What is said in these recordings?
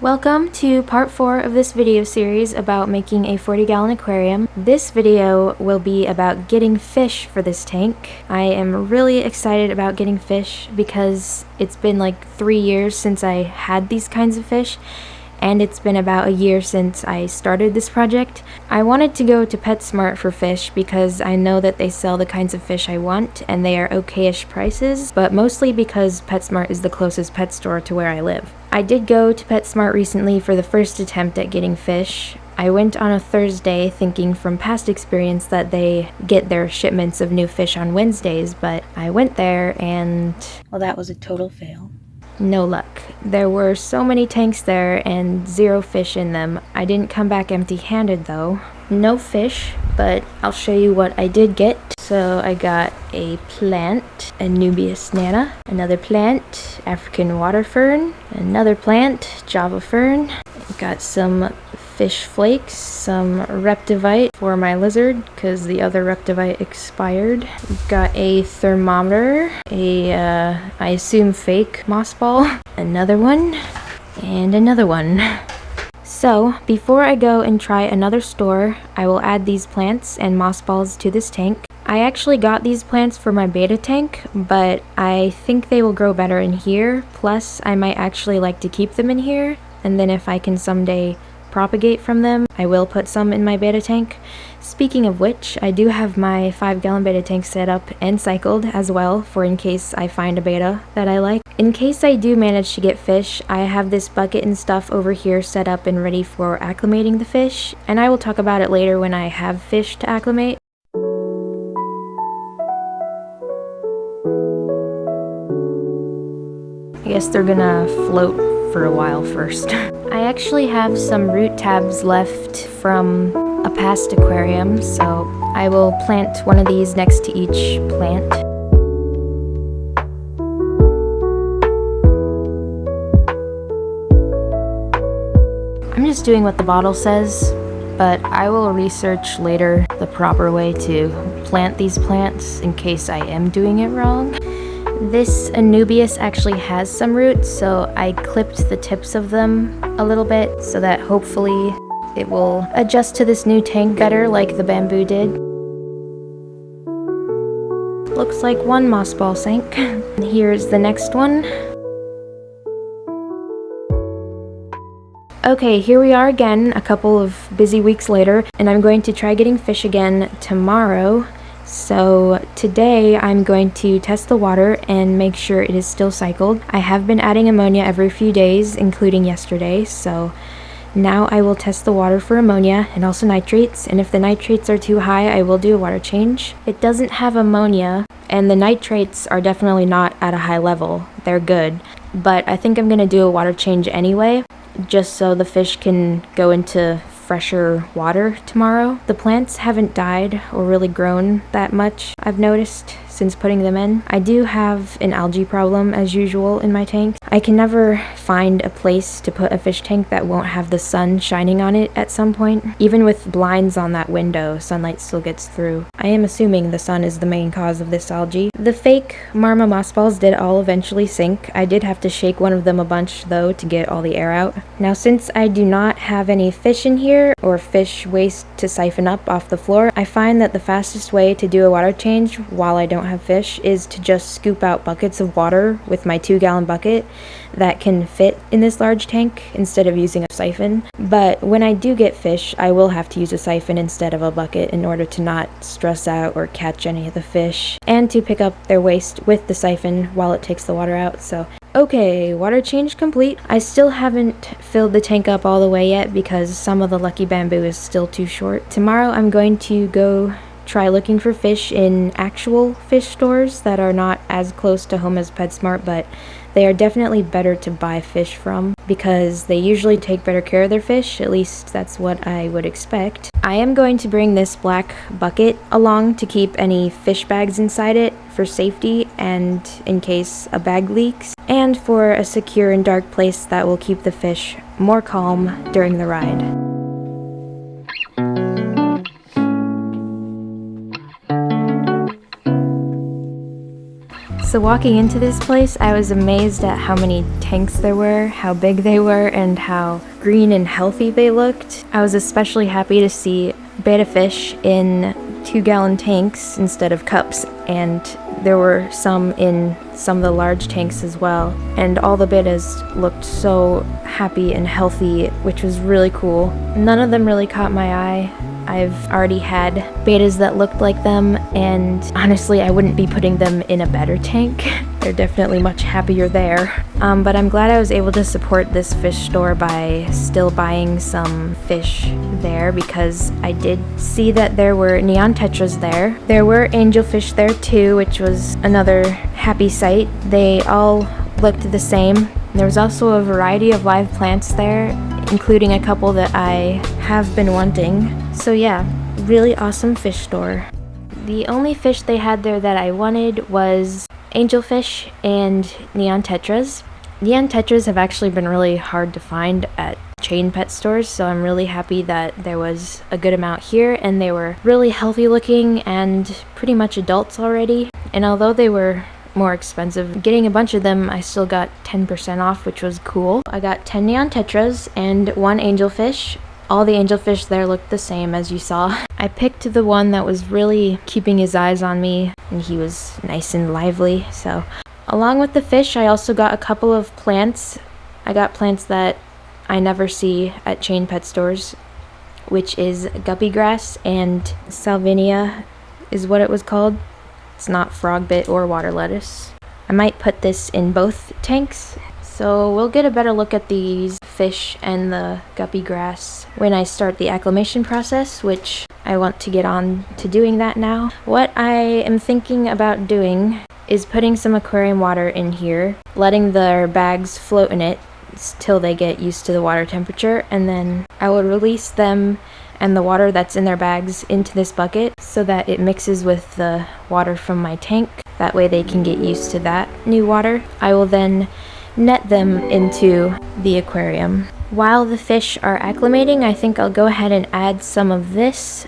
Welcome to part 4 of this video series about making a 40-gallon aquarium. This video will be about getting fish for this tank. I am really excited about getting fish because it's been like 3 years since I had these kinds of fish, and it's been about a year since I started this project. I wanted to go to PetSmart for fish because I know that they sell the kinds of fish I want and they are okay-ish prices, but mostly because PetSmart is the closest pet store to where I live. I did go to PetSmart recently for the first attempt at getting fish. I went on a Thursday thinking from past experience that they get their shipments of new fish on Wednesdays, but I went there and, well, that was a total fail. No luck. There were so many tanks there and 0 fish in them. I didn't come back empty-handed though. No fish, but I'll show you what I did get. So I got a plant, a Nubius nana, another plant, African water fern, another plant, Java fern. Got some fish flakes, some Reptivite for my lizard because the other Reptivite expired. Got a thermometer, I assume fake moss ball, another one, and another one. So, before I go and try another store, I will add these plants and moss balls to this tank. I actually got these plants for my Betta tank, but I think they will grow better in here. Plus, I might actually like to keep them in here, and then if I can someday propagate from them, I will put some in my Betta tank. Speaking of which, I do have my 5-gallon Betta tank set up and cycled as well for in case I find a Betta that I like. In case I do manage to get fish, I have this bucket and stuff over here set up and ready for acclimating the fish, and I will talk about it later when I have fish to acclimate. I guess they're gonna float for a while first. I actually have some root tabs left from a past aquarium, so I will plant one of these next to each plant. I'm just doing what the bottle says, but I will research later the proper way to plant these plants in case I am doing it wrong. This Anubias actually has some roots, so I clipped the tips of them a little bit so that hopefully it will adjust to this new tank better like the bamboo did. Looks like one moss ball sank. Here's the next one. Okay, here we are again, a couple of busy weeks later, and I'm going to try getting fish again tomorrow. So today I'm going to test the water and make sure it is still cycled. I have been adding ammonia every few days, including yesterday, so now I will test the water for ammonia and also nitrates, and if the nitrates are too high, I will do a water change. It doesn't have ammonia, and the nitrates are definitely not at a high level. They're good, but I think I'm going to do a water change anyway, just so the fish can go into fresher water tomorrow. The plants haven't died or really grown that much, I've noticed, since putting them in. I do have an algae problem as usual in my tank. I can never find a place to put a fish tank that won't have the sun shining on it at some point. Even with blinds on that window, sunlight still gets through. I am assuming the sun is the main cause of this algae. The fake Marma moss balls did all eventually sink. I did have to shake one of them a bunch though to get all the air out. Now since I do not have any fish in here or fish waste to siphon up off the floor, I find that the fastest way to do a water change while I don't have fish is to just scoop out buckets of water with my 2-gallon bucket that can fit in this large tank instead of using a siphon. But when I do get fish, I will have to use a siphon instead of a bucket in order to not stress out or catch any of the fish and to pick up their waste with the siphon while it takes the water out. So okay, water change complete. I still haven't filled the tank up all the way yet because some of the lucky bamboo is still too short. Tomorrow I'm going to go try looking for fish in actual fish stores that are not as close to home as PetSmart, but they are definitely better to buy fish from because they usually take better care of their fish. At least that's what I would expect. I am going to bring this black bucket along to keep any fish bags inside it for safety and in case a bag leaks, and for a secure and dark place that will keep the fish more calm during the ride. So walking into this place, I was amazed at how many tanks there were, how big they were, and how green and healthy they looked. I was especially happy to see Betta fish in 2-gallon tanks instead of cups, and there were some in some of the large tanks as well. And all the bettas looked so happy and healthy, which was really cool. None of them really caught my eye. I've already had bettas that looked like them, and honestly, I wouldn't be putting them in a better tank. They're definitely much happier there. But I'm glad I was able to support this fish store by still buying some fish there, because I did see that there were neon tetras there. There were angelfish there too, which was another happy sight. They all looked the same. There was also a variety of live plants there, including a couple that I have been wanting. So yeah, really awesome fish store. The only fish they had there that I wanted was angelfish and neon tetras. Neon tetras have actually been really hard to find at chain pet stores, so I'm really happy that there was a good amount here, and they were really healthy looking and pretty much adults already. And although they were more expensive, getting a bunch of them, I still got 10% off, which was cool. I got 10 neon tetras and 1 angelfish. All the angelfish there looked the same, as you saw. I picked the one that was really keeping his eyes on me, and he was nice and lively. So along with the fish, I also got a couple of plants. I got plants that I never see at chain pet stores, which is guppy grass and salvinia is what it was called. It's not frogbit or water lettuce. I might put this in both tanks. So we'll get a better look at these fish and the guppy grass when I start the acclimation process, which I want to get on to doing that now. What I am thinking about doing is putting some aquarium water in here, letting their bags float in it till they get used to the water temperature, and then I will release them and the water that's in their bags into this bucket so that it mixes with the water from my tank. That way they can get used to that new water. I will then net them into the aquarium. While the fish are acclimating, I think I'll go ahead and add some of this.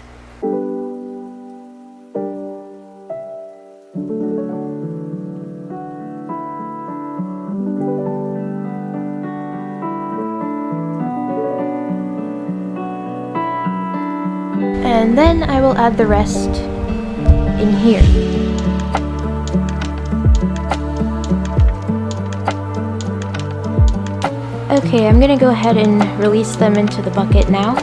And then I will add the rest in here. Okay, I'm gonna go ahead and release them into the bucket now.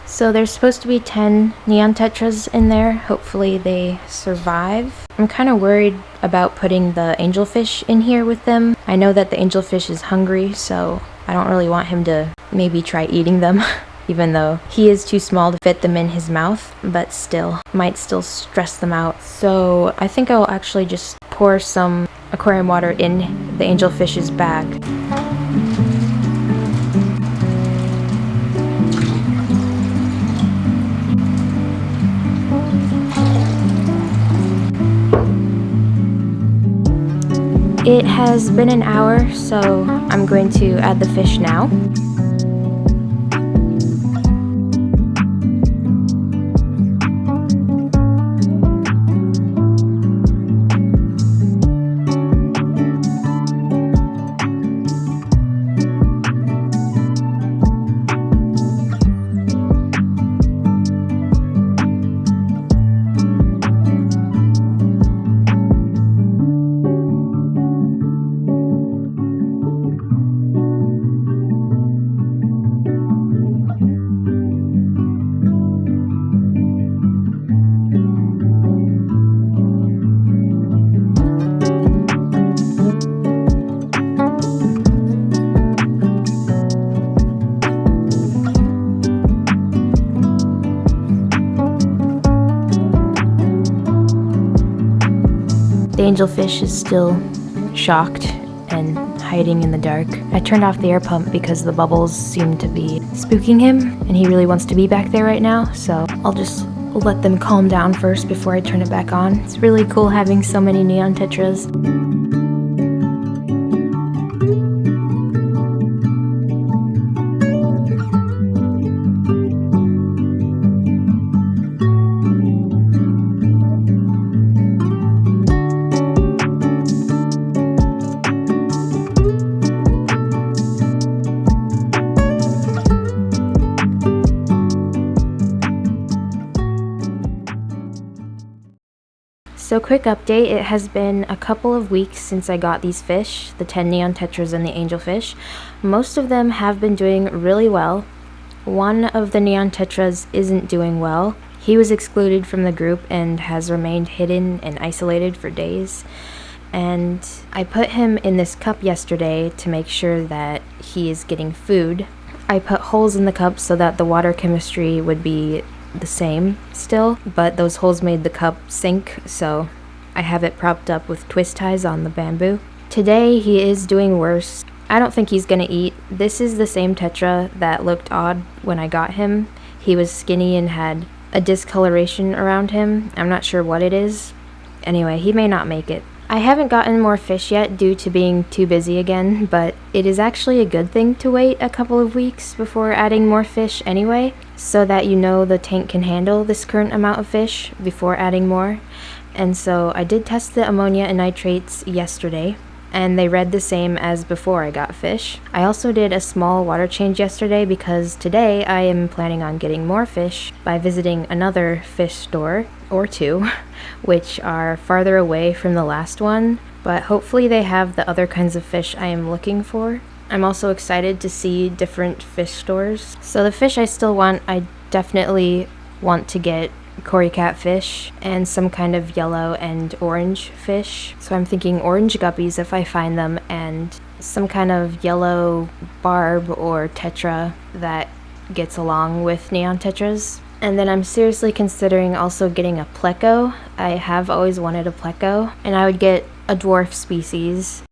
So there's supposed to be 10 neon tetras in there. Hopefully they survive. I'm kind of worried about putting the angelfish in here with them. I know that the angelfish is hungry, so I don't really want him to maybe try eating them. Even though he is too small to fit them in his mouth, but still, might still stress them out. So I think I'll actually just pour some aquarium water in the angelfish's bag. It has been an hour, so I'm going to add the fish now. The angelfish is still shocked and hiding in the dark. I turned off the air pump because the bubbles seem to be spooking him, and he really wants to be back there right now, so I'll just let them calm down first before I turn it back on. It's really cool having so many neon tetras. So quick update, it has been a couple of weeks since I got these fish, the 10 neon tetras and the angelfish. Most of them have been doing really well. One of the neon tetras isn't doing well. He was excluded from the group and has remained hidden and isolated for days. And I put him in this cup yesterday to make sure that he is getting food. I put holes in the cup so that the water chemistry would be the same still, but those holes made the cup sink, so I have it propped up with twist ties on the bamboo. Today he is doing worse. I don't think he's gonna eat. This is the same tetra that looked odd when I got him. He was skinny and had a discoloration around him. I'm not sure what it is. Anyway, he may not make it. I haven't gotten more fish yet due to being too busy again, but it is actually a good thing to wait a couple of weeks before adding more fish anyway, so that you know the tank can handle this current amount of fish before adding more. And so I did test the ammonia and nitrates yesterday, and they read the same as before I got fish. I also did a small water change yesterday because today I am planning on getting more fish by visiting another fish store, or two, which are farther away from the last one, but hopefully they have the other kinds of fish I am looking for. I'm also excited to see different fish stores. So the fish I still want, I definitely want to get Cory catfish and some kind of yellow and orange fish. So I'm thinking orange guppies if I find them, and some kind of yellow barb or tetra that gets along with neon tetras. And then I'm seriously considering also getting a pleco. I have always wanted a pleco, and I would get a dwarf species.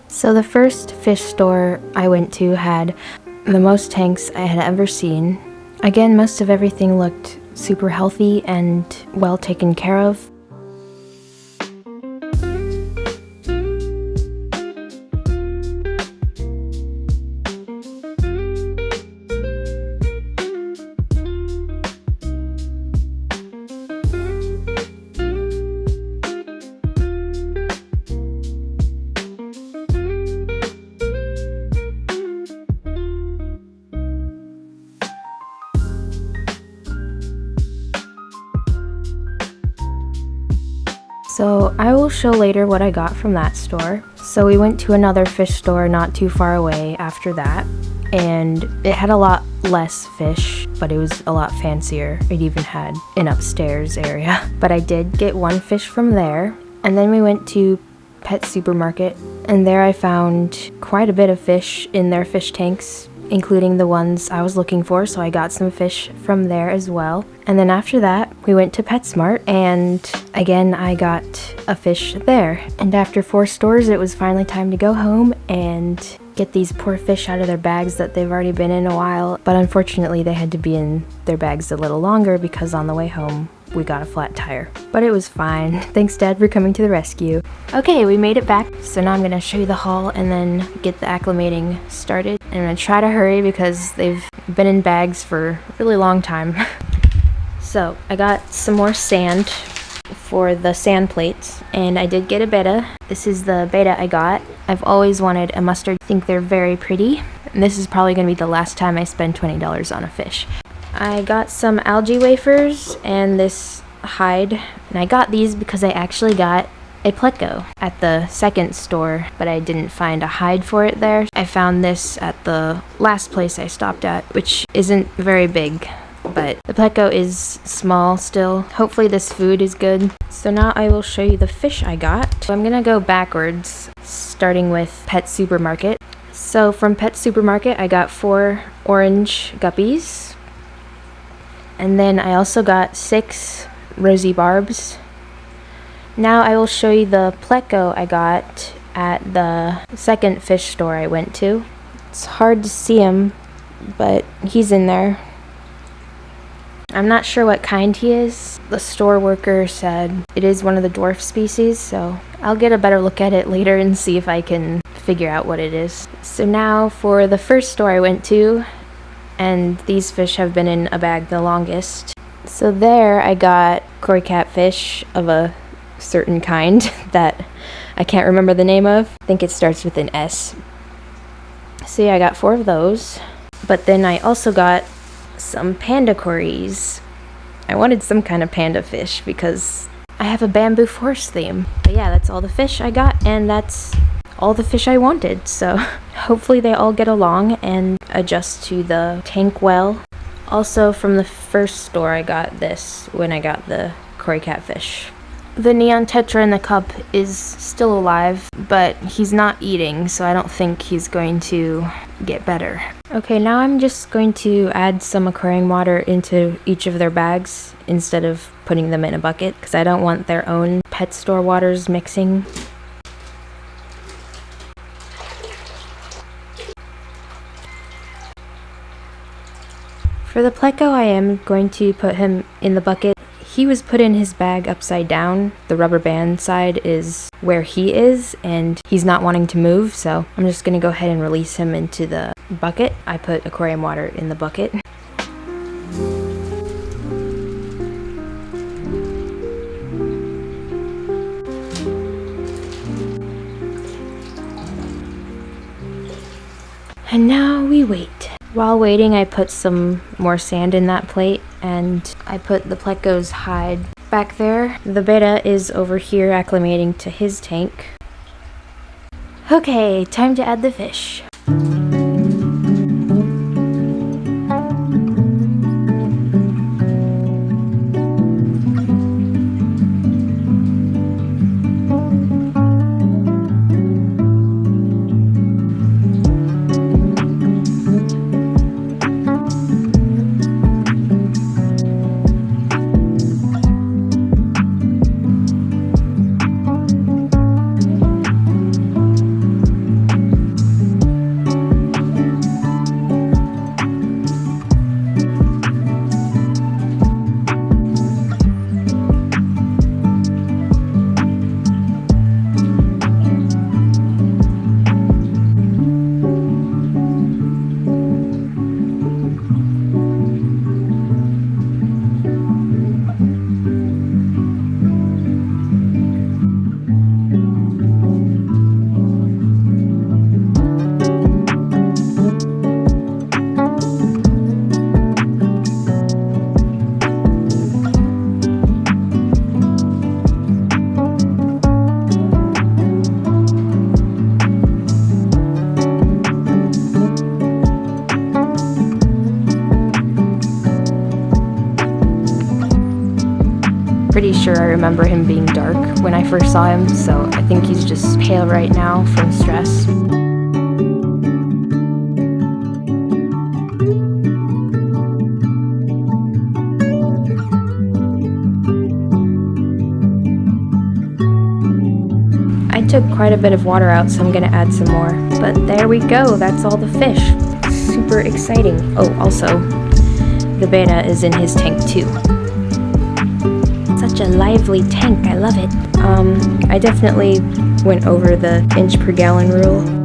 So the first fish store I went to had the most tanks I had ever seen. Again, most of everything looked super healthy and well taken care of. So I will show later what I got from that store. So we went to another fish store not too far away after that, and it had a lot less fish, but it was a lot fancier. It even had an upstairs area. But I did get one fish from there, and then we went to Pet Supermarket, and there I found quite a bit of fish in their fish tanks, including the ones I was looking for, so I got some fish from there as well. And then after that, we went to PetSmart, and again, I got a fish there. And after 4 stores, it was finally time to go home and get these poor fish out of their bags that they've already been in a while. But unfortunately, they had to be in their bags a little longer because on the way home, we got a flat tire. But it was fine. Thanks, Dad, for coming to the rescue. Okay, we made it back. So now I'm gonna show you the haul and then get the acclimating started. I'm gonna try to hurry because they've been in bags for a really long time. So I got some more sand for the sand plates, and I did get a Betta. This is the Betta I got. I've always wanted a mustard. I think they're very pretty. And this is probably gonna be the last time I spend $20 on a fish. I got some algae wafers and this hide, and I got these because I actually got a pleco at the second store, but I didn't find a hide for it there. I found this at the last place I stopped at, which isn't very big, but the pleco is small still. Hopefully this food is good. So now I will show you the fish I got. So I'm gonna go backwards, starting with Pet Supermarket. So from Pet Supermarket, I got 4 orange guppies. And then I also got 6 rosy barbs. Now I will show you the pleco I got at the second fish store I went to. It's hard to see him, but he's in there. I'm not sure what kind he is. The store worker said it is one of the dwarf species, so I'll get a better look at it later and see if I can figure out what it is. So now for the first store I went to, and these fish have been in a bag the longest. So there I got Cory catfish of a certain kind that I can't remember the name of. I think it starts with an S. So yeah, I got 4 of those. But then I also got some panda cories. I wanted some kind of panda fish because I have a bamboo forest theme. But yeah, that's all the fish I got, and that's all the fish I wanted. So hopefully they all get along and adjust to the tank well. Also, from the first store, I got this when I got the koi catfish. The neon tetra in the cup is still alive, but he's not eating, so I don't think he's going to get better. Okay, now I'm just going to add some aquarium water into each of their bags instead of putting them in a bucket, because I don't want their own pet store waters mixing. For the pleco, I am going to put him in the bucket. He was put in his bag upside down. The rubber band side is where he is, and he's not wanting to move, so I'm just gonna go ahead and release him into the bucket. I put aquarium water in the bucket. And now we wait. While waiting, I put some more sand in that plate, and I put the pleco's hide back there. The betta is over here acclimating to his tank. Okay, time to add the fish. Pretty sure I remember him being dark when I first saw him, so I think he's just pale right now from stress. I took quite a bit of water out, so I'm gonna add some more. But there we go, that's all the fish. Super exciting. Oh, also, the betta is in his tank too. Such a lively tank, I love it. I definitely went over the inch per gallon rule.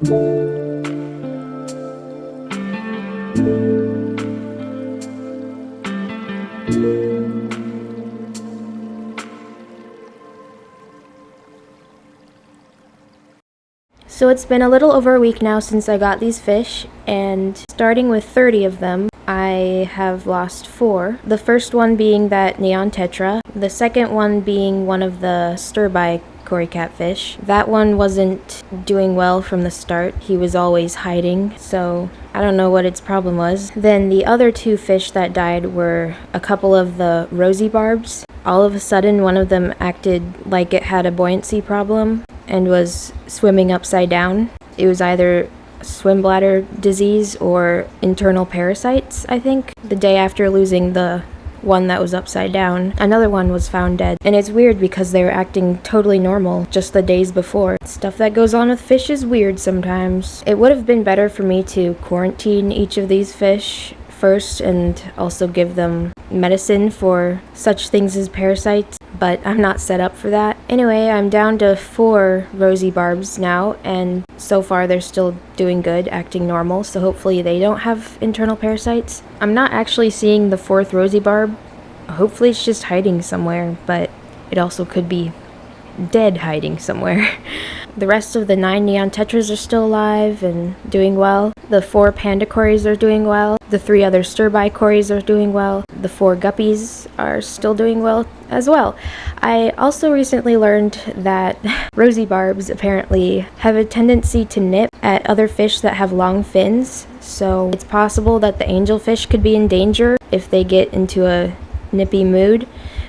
So it's been a little over a week now since I got these fish, and starting with 30 of them, I have lost 4. The first one being that neon tetra, the second one being one of the stir-by Cory catfish. That one wasn't doing well from the start. He was always hiding, so I don't know what its problem was. Then the other 2 fish that died were a couple of the rosy barbs. All of a sudden, one of them acted like it had a buoyancy problem and was swimming upside down. It was either swim bladder disease or internal parasites, I think. The day after losing the one that was upside down, another one was found dead. And it's weird because they were acting totally normal just the days before. Stuff that goes on with fish is weird sometimes. It would have been better for me to quarantine each of these fish first and also give them medicine for such things as parasites, but I'm not set up for that. Anyway, I'm down to 4 rosy barbs now, and so far they're still doing good, acting normal, so hopefully they don't have internal parasites. I'm not actually seeing the 4th rosy barb. Hopefully it's just hiding somewhere, but it also could be dead hiding somewhere. The rest of the 9 neon tetras are still alive and doing well. The 4 panda cories are doing well. The 3 other stir-by cories are doing well. The 4 guppies are still doing well as well. I also recently learned that rosy barbs apparently have a tendency to nip at other fish that have long fins, so it's possible that the angelfish could be in danger if they get into a nippy mood,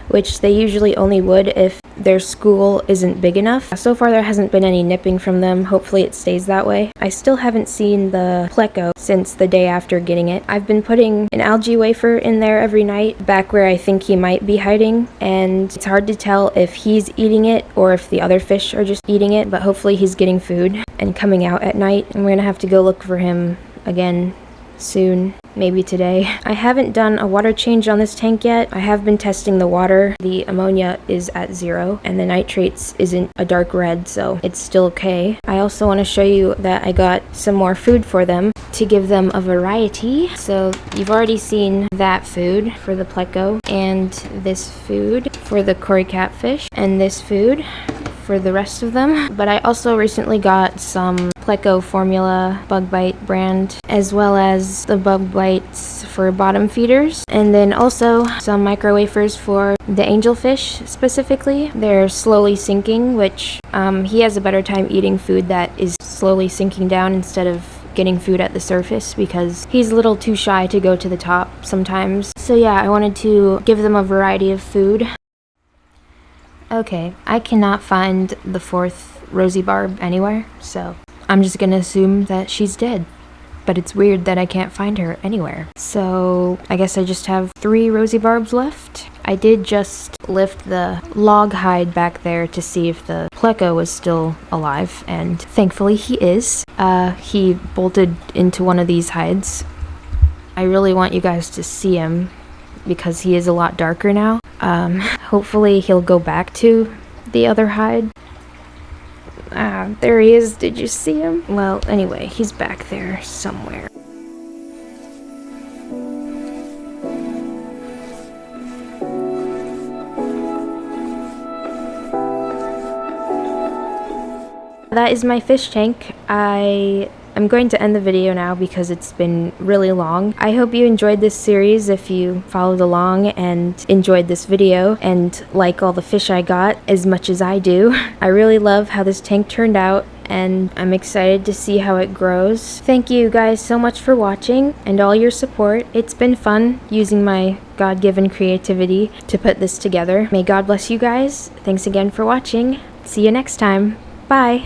which they usually only would if their school isn't big enough. So far there hasn't been any nipping from them. Hopefully it stays that way. I still haven't seen the pleco since the day after getting it. I've been putting an algae wafer in there every night, back where I think he might be hiding, and it's hard to tell if he's eating it or if the other fish are just eating it, but hopefully he's getting food and coming out at night, and we're gonna have to go look for him again soon, maybe today. I haven't done a water change on this tank yet. I have been testing the water. The ammonia is at 0 and the nitrates isn't a dark red, so it's still okay. I also want to show you that I got some more food for them to give them a variety. So you've already seen that food for the pleco, and this food for the Cory catfish, and this food for the rest of them. But I also recently got some pleco formula bug bite brand, as well as the bug bites for bottom feeders, and then also some micro wafers for the angelfish specifically. They're slowly sinking, which he has a better time eating food that is slowly sinking down instead of getting food at the surface, because he's a little too shy to go to the top sometimes. So yeah, I wanted to give them a variety of food. Okay, I cannot find the 4th rosy barb anywhere, so I'm just gonna assume that she's dead. But it's weird that I can't find her anywhere. So I guess I just have 3 rosy barbs left. I did just lift the log hide back there to see if the pleco was still alive, and thankfully he is. He bolted into one of these hides. I really want you guys to see him because he is a lot darker now. Hopefully he'll go back to the other hide. There he is. Did you see him? Well, anyway, he's back there somewhere. That is my fish tank. I'm going to end the video now because it's been really long. I hope you enjoyed this series if you followed along and enjoyed this video and like all the fish I got as much as I do. I really love how this tank turned out, and I'm excited to see how it grows. Thank you guys so much for watching and all your support. It's been fun using my God-given creativity to put this together. May God bless you guys. Thanks again for watching. See you next time. Bye.